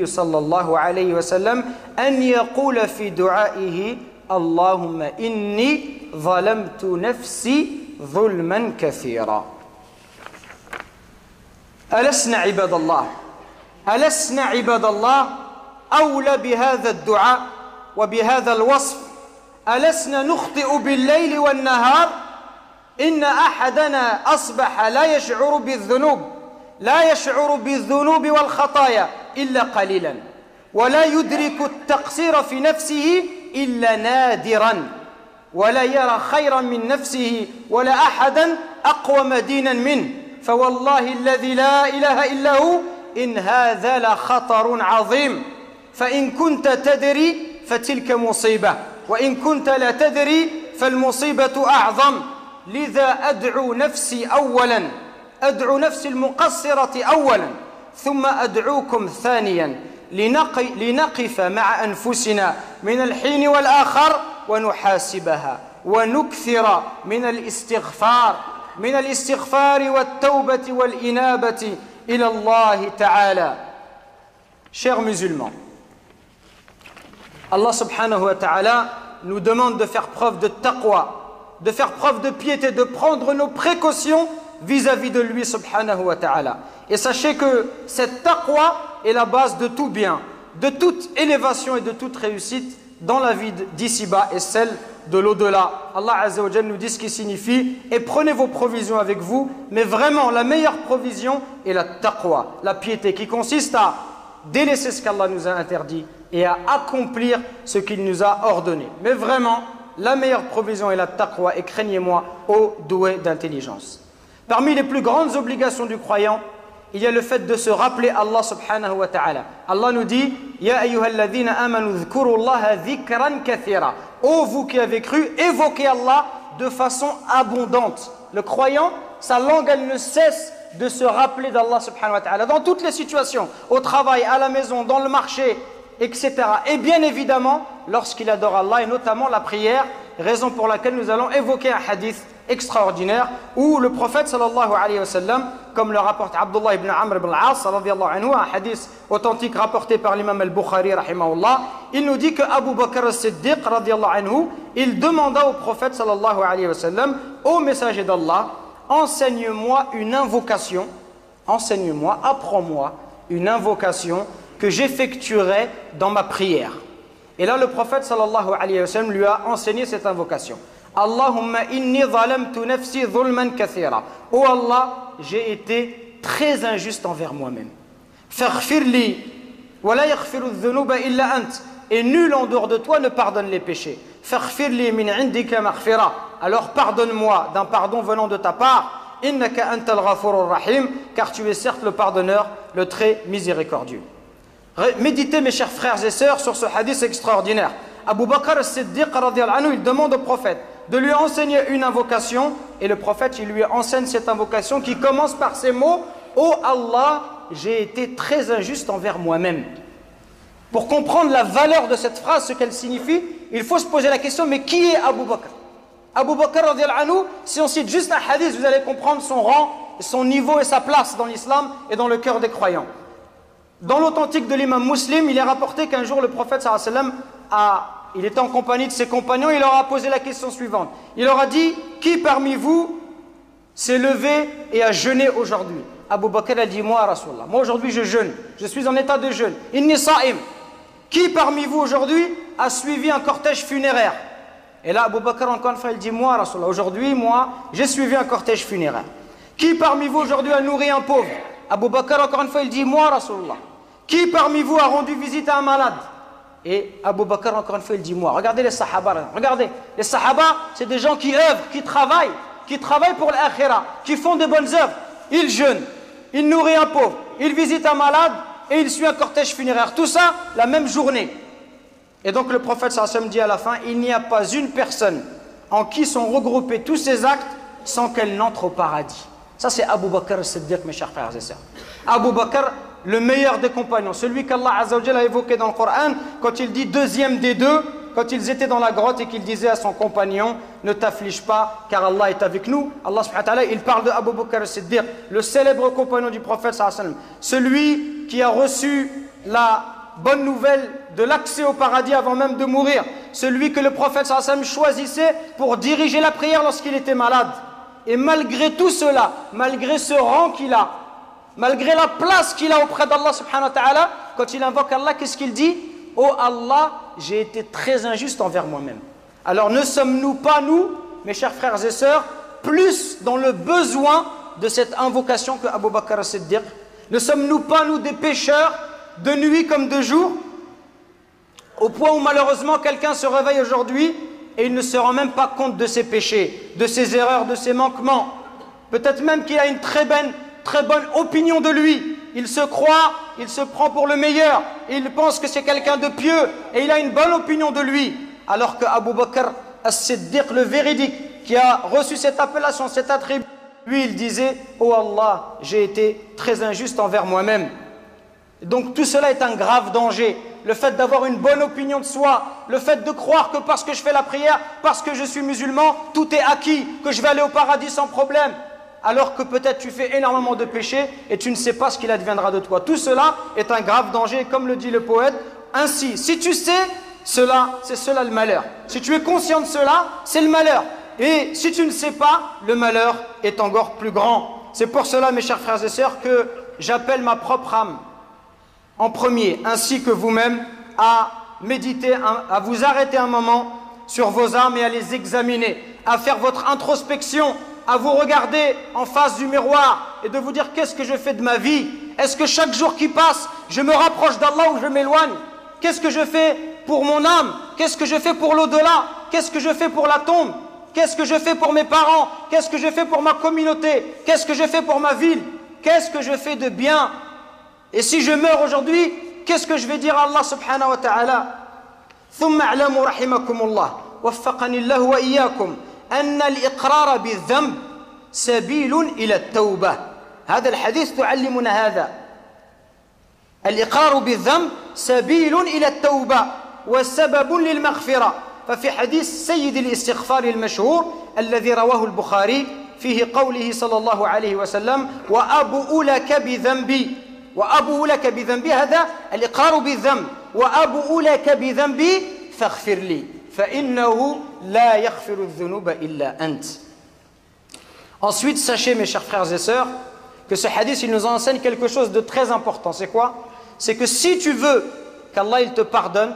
صلى الله عليه وسلم أن يقول في دعائه اللهم إني ظلمت نفسي ظلما كثيرا. ألسنا عباد الله أولى بهذا الدعاء وبهذا الوصف؟ ألسنا نخطئ بالليل والنهار؟ إن أحدنا أصبح لا يشعر بالذنوب والخطايا إلا قليلا، ولا يدرك التقصير في نفسه إلا نادرا، ولا يرى خيرا من نفسه ولا أحدا أقوم دينا منه. فوالله الذي لا إله إلا هو إن هذا لخطر عظيم. فإن كنت تدري فتلك مصيبة، وإن كنت لا تدري فالمصيبة أعظم. لذا أدعو نفسي المقصرة أولا، ثم أدعوكم ثانيا لنقف مع أنفسنا من الحين والآخر ونحاسبها ونكثر من الاستغفار والتوبة والإنابة إلى الله تعالى. Chers musulmans, Allah subhanahu wa ta'ala nous demande de faire preuve de taqwa, de faire preuve de piété, de prendre nos précautions vis-à-vis de lui subhanahu wa ta'ala. Et sachez que cette taqwa est la base de tout bien, de toute élévation et de toute réussite dans la vie d'ici-bas et celle de l'au-delà. Allah Azza wa Jalla nous dit ce qui signifie et prenez vos provisions avec vous, mais vraiment la meilleure provision est la taqwa, la piété qui consiste à délaisser ce qu'Allah nous a interdit et à accomplir ce qu'il nous a ordonné. Mais vraiment, la meilleure provision est la taqwa, et craignez-moi, ô doués d'intelligence. Parmi les plus grandes obligations du croyant, il y a le fait de se rappeler Allah subhanahu wa ta'ala. Allah nous dit Ya ayyuhalladhina amanu dhkurullaha dhikran kathira. Ô vous qui avez cru, évoquez Allah de façon abondante. Le croyant, sa langue, elle ne cesse de se rappeler d'Allah subhanahu wa ta'ala dans toutes les situations, au travail, à la maison, dans le marché, etc. Et bien évidemment, lorsqu'il adore Allah, et notamment la prière, raison pour laquelle nous allons évoquer un hadith extraordinaire où le prophète sallallahu alayhi wa sallam, comme le rapporte Abdullah ibn Amr ibn al-As radiyallahu anhu, un hadith authentique rapporté par l'imam al-Bukhari rahimahullah, il nous dit que Abu Bakr as-Siddiq radiyallahu anhu, il demanda au prophète sallallahu alayhi wa sallam, ô messager d'Allah, enseigne-moi une invocation, apprends-moi une invocation que j'effectuerai dans ma prière. Et là le prophète sallallahu alayhi wa sallam lui a enseigné cette invocation. Allahumma inni zalamtu nafsi zulman kathira. Oh Allah, j'ai été très injuste envers moi-même. Faghfir li wa la yaghfiru dhunuba illa ant. Et nul en dehors de toi ne pardonne les péchés. Faghfir li min indika maghfira. Alors pardonne-moi d'un pardon venant de ta part. Innaka antal ghafurur rahim, car tu es certes le pardonneur, le très miséricordieux. Méditez mes chers frères et sœurs sur ce hadith extraordinaire. Abu Bakr as-Siddiq radiyallahu anhu, il demande au prophète de lui enseigner une invocation, et le prophète il lui enseigne cette invocation qui commence par ces mots: oh Allah, j'ai été très injuste envers moi-même. Pour comprendre la valeur de cette phrase, ce qu'elle signifie, il faut se poser la question: mais qui est Abu Bakr? Abu Bakr radiyallahu anhu, si on cite juste un hadith, vous allez comprendre son rang, son niveau et sa place dans l'islam et dans le cœur des croyants. Dans l'authentique de l'imam Muslim, il est rapporté qu'un jour le prophète sallallahu alayhi wa sallam il était en compagnie de ses compagnons, il leur a posé la question suivante. Il leur a dit: qui parmi vous s'est levé et a jeûné aujourd'hui? Abu Bakr a dit: moi, Rasulallah, moi aujourd'hui je jeûne, je suis en état de jeûne. Inni sa'im. Qui parmi vous aujourd'hui a suivi un cortège funéraire? Et là Abu Bakr encore une fois il dit: moi, Rasulallah, aujourd'hui moi j'ai suivi un cortège funéraire. Qui parmi vous aujourd'hui a nourri un pauvre? Abu Bakr encore une fois il dit: moi, Rasulallah. Qui parmi vous a rendu visite à un malade? Et Abu Bakr encore une fois il dit: moi. Regardez les sahaba, regardez, les sahaba c'est des gens qui œuvrent, qui travaillent pour l'akhira, qui font de bonnes œuvres. Ils jeûnent, ils nourrissent un pauvre, ils visitent un malade et ils suivent un cortège funéraire. Tout ça la même journée. Et donc le prophète sallallahu alayhi wa sallam dit à la fin: il n'y a pas une personne en qui sont regroupés tous ces actes sans qu'elle n'entre au paradis. Ça c'est Abu Bakr as-Siddiq, mes chers frères et sœurs. Abu Bakr, le meilleur des compagnons, celui qu'Allah Azza wa Jalla a évoqué dans le Coran quand il dit deuxième des deux, quand ils étaient dans la grotte et qu'il disait à son compagnon: ne t'afflige pas car Allah est avec nous. Allah subhanahu wa ta'ala, il parle de Abu Bakr as-Siddiq, le célèbre compagnon du prophète sallallahu alayhi wa sallam, celui qui a reçu la bonne nouvelle de l'accès au paradis avant même de mourir. Celui que le prophète sallallahu alayhi wa sallam choisissait pour diriger la prière lorsqu'il était malade. Et malgré tout cela, malgré ce rang qu'il a, malgré la place qu'il a auprès d'Allah subhanahu wa ta'ala, quand il invoque Allah, qu'est-ce qu'il dit? Oh Allah, j'ai été très injuste envers moi-même. Alors ne sommes-nous pas, nous, mes chers frères et sœurs, plus dans le besoin de cette invocation que Abu Bakr as-Siddiq? Ne sommes-nous pas, nous, des pécheurs, de nuit comme de jour, au point où malheureusement quelqu'un se réveille aujourd'hui et il ne se rend même pas compte de ses péchés, de ses erreurs, de ses manquements. Peut-être même qu'il a une très bonne opinion de lui. Il se croit, il se prend pour le meilleur, il pense que c'est quelqu'un de pieux et il a une bonne opinion de lui. Alors que Abu Bakr as-Siddiq, le véridique, qui a reçu cette appellation, cet attribut, lui il disait « Oh Allah, j'ai été très injuste envers moi-même ». Donc tout cela est un grave danger. Le fait d'avoir une bonne opinion de soi, le fait de croire que parce que je fais la prière, parce que je suis musulman, tout est acquis, que je vais aller au paradis sans problème. Alors que peut-être tu fais énormément de péchés et tu ne sais pas ce qu'il adviendra de toi. Tout cela est un grave danger, comme le dit le poète. Ainsi, si tu sais cela, c'est cela le malheur. Si tu es conscient de cela, c'est le malheur. Et si tu ne sais pas, le malheur est encore plus grand. C'est pour cela, mes chers frères et sœurs, que j'appelle ma propre âme en premier, ainsi que vous-même, à méditer, à vous arrêter un moment sur vos âmes et à les examiner, à faire votre introspection, à vous regarder en face du miroir et de vous dire qu'est-ce que je fais de ma vie? Est-ce que chaque jour qui passe, je me rapproche d'Allah ou je m'éloigne? Qu'est-ce que je fais pour mon âme? Qu'est-ce que je fais pour l'au-delà? Qu'est-ce que je fais pour la tombe? Qu'est-ce que je fais pour mes parents? Qu'est-ce que je fais pour ma communauté? Qu'est-ce que je fais pour ma ville? Qu'est-ce que je fais de bien? Et si je meurs aujourd'hui, qu'est-ce que je vais dire à Allah subhanahu wa ta'ala? ثم اعلموا رحمكم الله وفقني الله وإياكم أن الإقرار بالذنب سبيل إلى التوبة. هذا الحديث تعلمنا هذا. الإقرار بالذنب سبيل إلى التوبة وسبب للمغفرة. ففي حديث سيد الاستغفار المشهور الذي رواه البخاري فيه قوله صلى الله عليه وسلم وأبؤ لك بذنبي وأبؤ لك بذنبي هذا الإقرار بالذنب وأبؤ لك بذنبي فاغفر لي فإنه لا يغفر الذنوب إلا أنت. Ensuite, sachez mes chers frères et sœurs que ce hadith il nous enseigne quelque chose de très important. C'est quoi? C'est que si tu veux qu'Allah il te pardonne,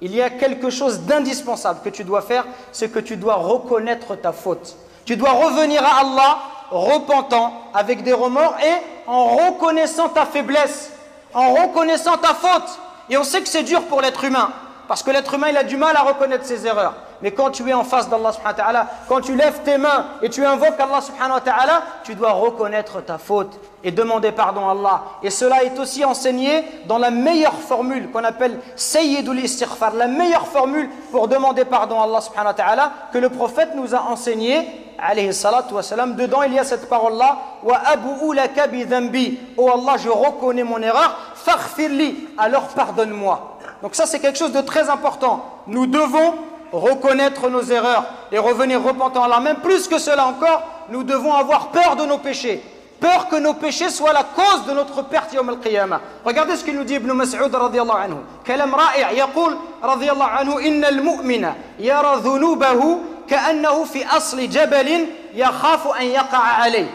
il y a quelque chose d'indispensable que tu dois faire, c'est que tu dois reconnaître ta faute. Tu dois revenir à Allah repentant, avec des remords et en reconnaissant ta faiblesse, en reconnaissant ta faute. Et on sait que c'est dur pour l'être humain, parce que l'être humain il a du mal à reconnaître ses erreurs. Mais quand tu es en face d'Allah subhanahu wa ta'ala, quand tu lèves tes mains et tu invoques Allah subhanahu wa ta'ala, tu dois reconnaître ta faute et demander pardon à Allah. Et cela est aussi enseigné dans la meilleure formule qu'on appelle Sayyidul Istighfar, la meilleure formule pour demander pardon à Allah subhanahu wa ta'ala que le prophète nous a enseigné, alayhi salatu wa salam. Dedans il y a cette parole-là, wa abu'u laka bi dhanbi. Oh Allah, je reconnais mon erreur, faghfirli, alors pardonne-moi. Donc ça c'est quelque chose de très important. Nous devons reconnaître nos erreurs et revenir repentant à Allah. Même plus que cela encore, nous devons avoir peur de nos péchés. Peur que nos péchés soient la cause de notre perte yawm al-qiyamah. Regardez ce qu'il nous dit Ibn Mas'ud radiyallahu anhu. Kalam ra'i' yaqul radiyallahu anhu inna al-mu'mina yara dhunubahu ka'annahu fi asli jabalin yakhafu an yaqa'a alayh.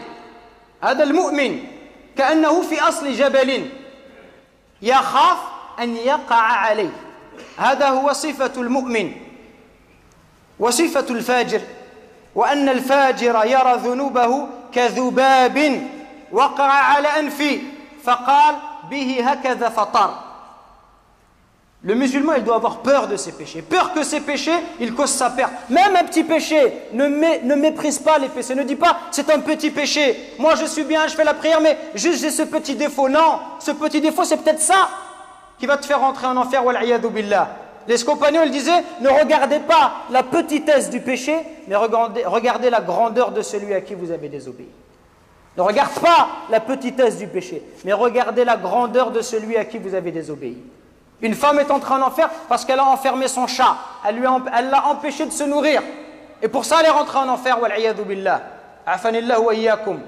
هذا المؤمن كأنه في أصل جبل يخاف أن يقع عليه. هذا هو صفة المؤمن وصفة الفاجر وأن الفاجر يرى ذنوبه كذباب وقع على أنفه فقال به هكذا فطر. Le musulman, il doit avoir peur de ses péchés. Peur que ses péchés, ils causent sa perte. Même un petit péché, ne méprise pas les péchés. Ne dis pas, c'est un petit péché. Moi, je suis bien, je fais la prière, mais juste j'ai ce petit défaut. Non, ce petit défaut, c'est peut-être ça qui va te faire rentrer en enfer. Wal'iyadu billah. Les compagnons, ils disaient, ne regardez pas la petitesse du péché, mais regardez la grandeur de celui à qui vous avez désobéi. Ne regarde pas la petitesse du péché, mais regardez la grandeur de celui à qui vous avez désobéi. Une femme est entrée en enfer parce qu'elle a enfermé son chat. Elle l'a empêché de se nourrir. Et pour ça, elle est rentrée en enfer. Wal'iyadu billah. Afanillahu wa iyyakum.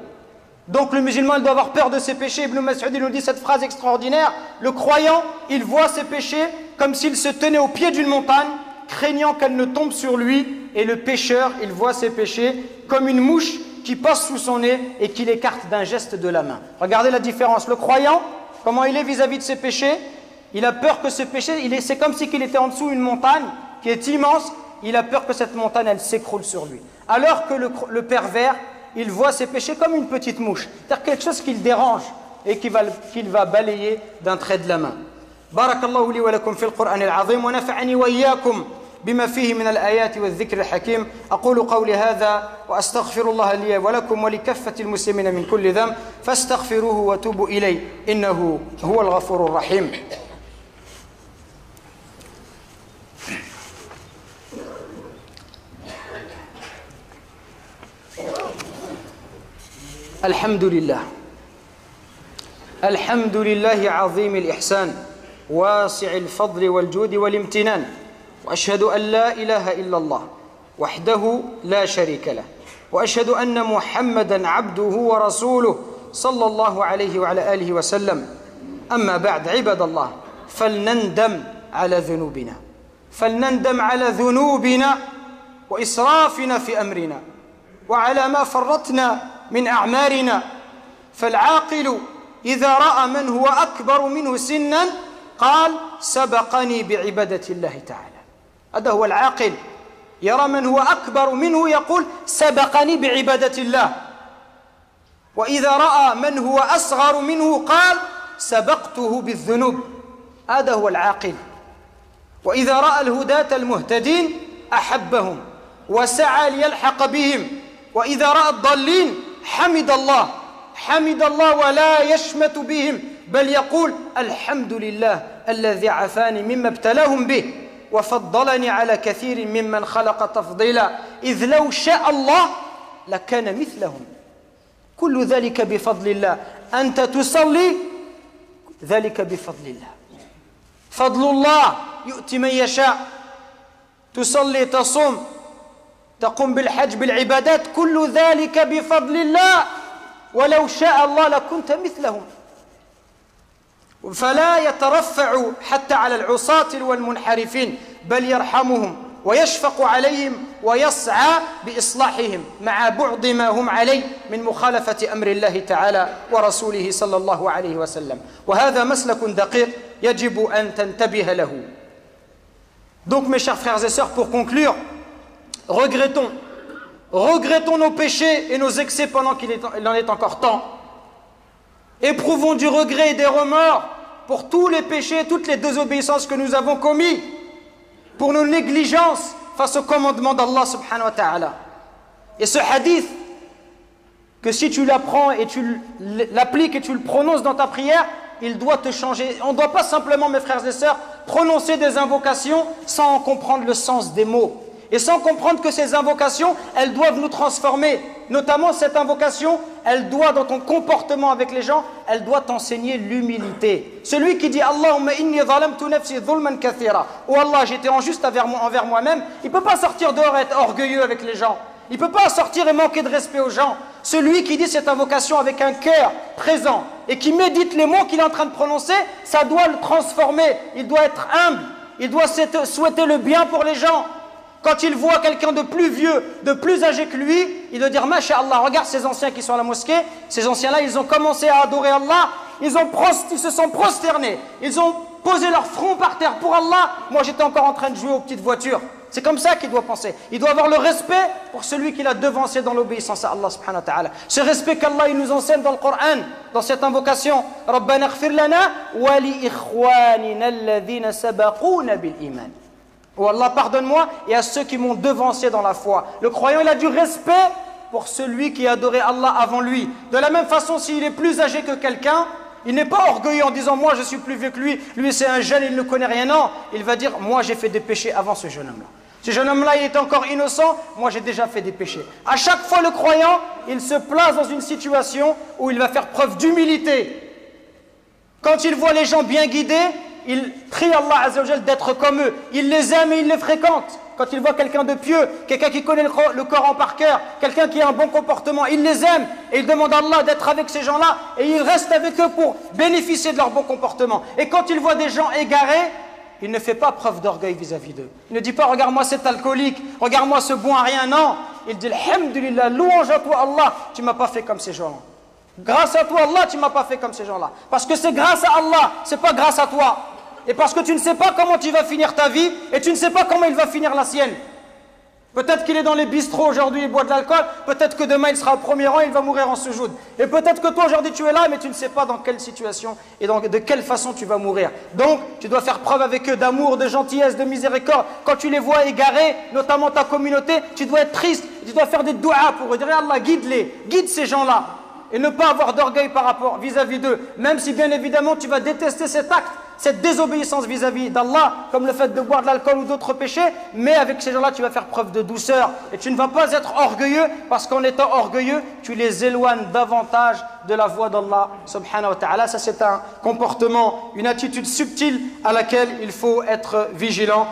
Donc le musulman il doit avoir peur de ses péchés. Ibn Mas'ud il nous dit cette phrase extraordinaire. Le croyant, il voit ses péchés comme s'il se tenait au pied d'une montagne, craignant qu'elle ne tombe sur lui. Et le pécheur, il voit ses péchés comme une mouche qui passe sous son nez et qui l'écarte d'un geste de la main. Regardez la différence. Le croyant, comment il est vis-à-vis de ses péchés? Il a peur que ce péché, c'est comme si il était en dessous d'une montagne qui est immense. Il a peur que cette montagne, elle s'écroule sur lui. Alors que le pervers, il voit ses péchés comme une petite mouche. C'est-à-dire quelque chose qui le dérange et qu'il va balayer d'un trait de la main. Barakallahu li wa lakum fil Qur'an al-azim wa nafa'ani wa iyyakum بما فيه من الآيات والذكر الحكيم أقول قولي هذا وأستغفر الله لي ولكم ولكافة المسلمين من كل ذنب فاستغفروه وتوبوا إليه إنه هو الغفور الرحيم الحمد لله عظيم الإحسان واسع الفضل والجود والامتنان وأشهد أن لا إله إلا الله وحده لا شريك له وأشهد أن محمدا عبده ورسوله صلى الله عليه وعلى آله وسلم أما بعد عباد الله فلنندم على ذنوبنا وإسرافنا في أمرنا وعلى ما فرطنا من أعمارنا فالعاقل إذا رأى من هو أكبر منه سنا قال سبقني بعبادة الله تعالى. هذا هو العاقل، يرى من هو أكبر منه يقول سبقني بعبادة الله. وإذا رأى من هو أصغر منه قال سبقته بالذنوب. هذا هو العاقل. وإذا رأى الهداة المهتدين أحبهم وسعى ليلحق بهم. وإذا رأى الضالين حمد الله ولا يشمت بهم بل يقول الحمد لله الذي عافاني مما ابتلاهم به وفضلني على كثير ممن خلق تفضيلا إذ لو شاء الله لكان مثلهم كل ذلك بفضل الله. أنت تصلي ذلك بفضل الله، فضل الله يؤتي من يشاء. تصلي تصوم تقوم بالحج بالعبادات كل ذلك بفضل الله ولو شاء الله لكنت مثلهم. فلا يترفع حتى على العصاة والمنحرفين بل يرحمهم ويشفق عليهم ويسعى بإصلاحهم مع بعض ما هم عليه من مخالفة أمر الله تعالى ورسوله صلى الله عليه وسلم. وهذا مسلك دقيق يجب أن تنتبه له. Donc mes chers frères et sœurs, pour conclure, regrettons nos péchés et nos excès pendant qu'il en est encore temps. Éprouvons du regret et des remords pour tous les péchés, toutes les désobéissances que nous avons commis, pour nos négligences face au commandement d'Allah subhanahu wa ta'ala. Et ce hadith, que si tu l'apprends et tu l'appliques et tu le prononces dans ta prière, il doit te changer. On ne doit pas simplement, mes frères et sœurs, prononcer des invocations sans en comprendre le sens des mots. Et sans comprendre que ces invocations, elles doivent nous transformer. Notamment cette invocation, elle doit, dans ton comportement avec les gens, elle doit t'enseigner l'humilité. Celui qui dit « Allahumma inni zalamtu nafsi dhulman kathira » « Oh Allah, j'étais injuste envers moi-même », il ne peut pas sortir dehors et être orgueilleux avec les gens. Il ne peut pas sortir et manquer de respect aux gens. Celui qui dit cette invocation avec un cœur présent et qui médite les mots qu'il est en train de prononcer, ça doit le transformer. Il doit être humble. Il doit souhaiter le bien pour les gens. Quand il voit quelqu'un de plus vieux, de plus âgé que lui, il doit dire « Masha'Allah, regarde ces anciens qui sont à la mosquée, ces anciens-là, ils ont commencé à adorer Allah, ils se sont prosternés, ils ont posé leur front par terre pour Allah, moi j'étais encore en train de jouer aux petites voitures. » C'est comme ça qu'il doit penser. Il doit avoir le respect pour celui qui l'a devancé dans l'obéissance à Allah subhanahu wa ta'ala. Ce respect qu'Allah il nous enseigne dans le Coran, dans cette invocation « Rabbana ighfir lana wa li ikhwanina alladhina sabaquna bil iman » Oh Allah, pardonne-moi et à ceux qui m'ont devancé dans la foi. Le croyant, il a du respect pour celui qui a adoré Allah avant lui. De la même façon, s'il est plus âgé que quelqu'un, il n'est pas orgueilleux en disant « Moi, je suis plus vieux que lui c'est un jeune, il ne connaît rien. » Non, il va dire « Moi, j'ai fait des péchés avant ce jeune homme-là. Ce jeune homme-là, il est encore innocent. Moi, j'ai déjà fait des péchés. » À chaque fois, le croyant, il se place dans une situation où il va faire preuve d'humilité. Quand il voit les gens bien guidés, il prie Allah Azza wa Jal d'être comme eux. Il les aime et il les fréquente. Quand il voit quelqu'un de pieux, quelqu'un qui connaît le Coran par cœur, quelqu'un qui a un bon comportement, il les aime et il demande à Allah d'être avec ces gens-là et il reste avec eux pour bénéficier de leur bon comportement. Et quand il voit des gens égarés, il ne fait pas preuve d'orgueil vis-à-vis d'eux. Il ne dit pas, regarde-moi cet alcoolique, regarde-moi ce bon à rien. Non, il dit, alhamdulillah, louange à toi Allah, tu ne m'as pas fait comme ces gens-là. Grâce à toi Allah, tu ne m'as pas fait comme ces gens-là. Parce que c'est grâce à Allah, ce n'est pas grâce à toi. Et parce que tu ne sais pas comment tu vas finir ta vie et tu ne sais pas comment il va finir la sienne. Peut-être qu'il est dans les bistrots aujourd'hui, il boit de l'alcool. Peut-être que demain il sera au premier rang et il va mourir en sujoud. Et peut-être que toi aujourd'hui tu es là, mais tu ne sais pas dans quelle situation et de quelle façon tu vas mourir. Donc tu dois faire preuve avec eux d'amour, de gentillesse, de miséricorde. Quand tu les vois égarés, notamment ta communauté, tu dois être triste. Tu dois faire des doigts pour eux. Dire Allah, guide-les, guide ces gens-là. Et ne pas avoir d'orgueil par rapport vis-à-vis d'eux. Même si bien évidemment tu vas détester cet acte, cette désobéissance vis-à-vis d'Allah, comme le fait de boire de l'alcool ou d'autres péchés, mais avec ces gens-là tu vas faire preuve de douceur. Et tu ne vas pas être orgueilleux, parce qu'en étant orgueilleux, tu les éloignes davantage de la voie d'Allah subhanahu wa ta'ala. Ça c'est un comportement, une attitude subtile à laquelle il faut être vigilant.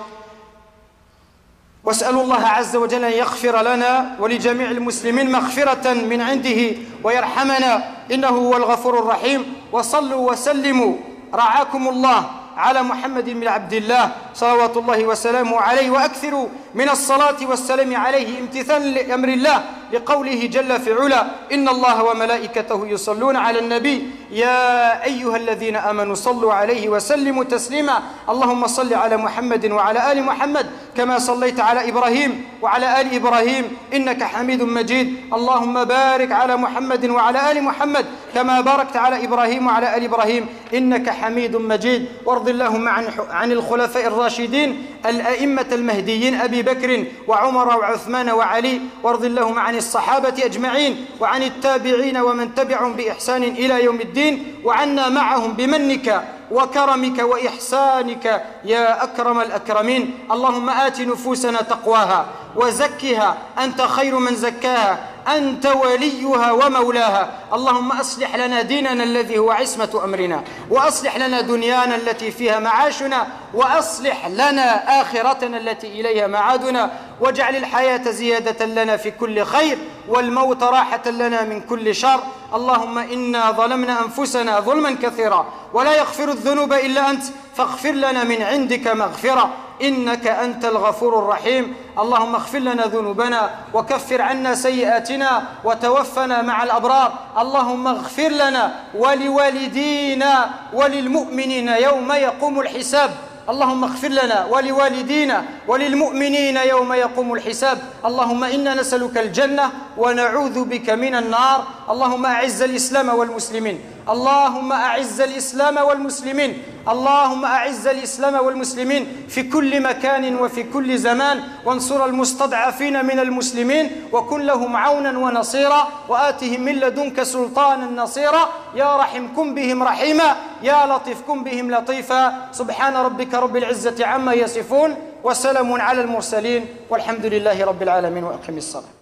واسأل الله عز وجل أن يغفر لنا ولجميع المسلمين مغفرة من عنده ويرحمنا إنه هو الغفور الرحيم. وصلوا وسلموا رعاكم الله على محمد بن عبد الله صلوات الله وسلامه عليه وأكثروا من الصلاة والسلام عليه امتثالا لأمر الله لقوله جل في علا إن الله وملائكته يصلون على النبي يا أيها الذين آمنوا صلوا عليه وسلموا تسليما اللهم صل على محمد وعلى آل محمد كما صليت على إبراهيم وعلى آل إبراهيم إنك حميد مجيد اللهم بارك على محمد وعلى آل محمد كما باركت على إبراهيم وعلى آل إبراهيم إنك حميد مجيد وارض اللهم عن الخلفاء الراشدين الأئمة المهديين أبي بكر وعمر وعثمان وعلي وارض اللهم عن الصحابة أجمعين وعن التابعين ومن تبعهم بإحسان إلى يوم الدين وعنا معهم بمنك وكرمك وإحسانك يا أكرم الأكرمين اللهم آت نفوسنا تقواها وزكها أنت خير من زكاها أنت وليها ومولاها اللهم أصلح لنا ديننا الذي هو عصمة أمرنا وأصلح لنا دنيانا التي فيها معاشنا وأصلح لنا آخرتنا التي إليها معادنا واجعل الحياة زيادة لنا في كل خير والموت راحة لنا من كل شر اللهم إنا ظلمنا أنفسنا ظلما كثيرا ولا يغفر الذنوب إلا أنت فاغفر لنا من عندك مغفرة إنك أنت الغفور الرحيم اللهم اغفر لنا ذنوبنا وكفر عنا سيئاتنا وتوفنا مع الأبرار اللهم اغفر لنا ولوالدينا وللمؤمنين يوم يقوم الحساب اللهم اغفر لنا ولوالدينا وللمؤمنين يوم يقوم الحساب اللهم إنا نسألك الجنة ونعوذ بك من النار اللهم أعز الإسلام والمسلمين اللهم أعز الإسلام والمسلمين اللهم أعز الإسلام والمسلمين في كل مكان وفي كل زمان وانصر المستضعفين من المسلمين وكن لهم عونا ونصيرا وآتهم من لدنك سلطانا نصيرا يا رحم كن بهم رحيما يا لطيف كن بهم لطيفا سبحان ربك رب العزة عما يصفون وسلام على المرسلين والحمد لله رب العالمين وأقم الصلاة